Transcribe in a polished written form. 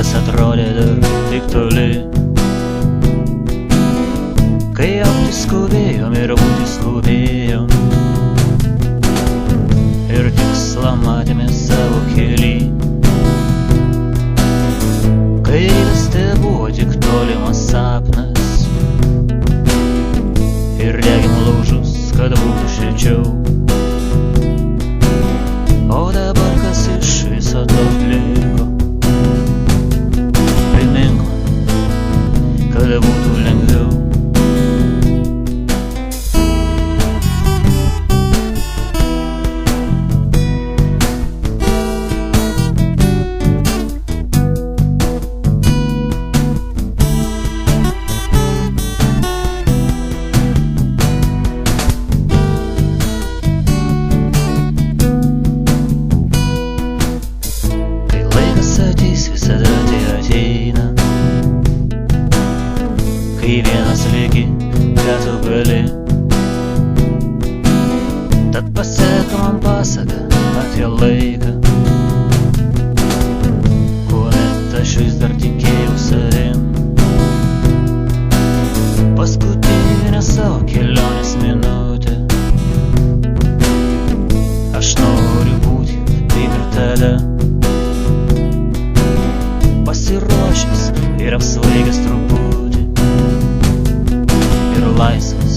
Viskas atrodė dar tik toli, kai augti skubėjom ir būti skubėjom, ir tikslą matėme savo kely. Kai rytas tai buvo tik tolimas sapnas, ir regim laužus, kad būtų šilčiau. O dabar kas iš viso to liko? Primink man, kad būtų lengviau. Visada tai ateina, kai vienas lieki, ką tu gali. Tad pasek man pasaką apie laiką, kuomet aš vis dar tikėjau savim. Paskutinę savo kelionės minutę aš noriu būti kaip ir tada, pasiruošęs ir apsvaigęs truputį, ir laisvas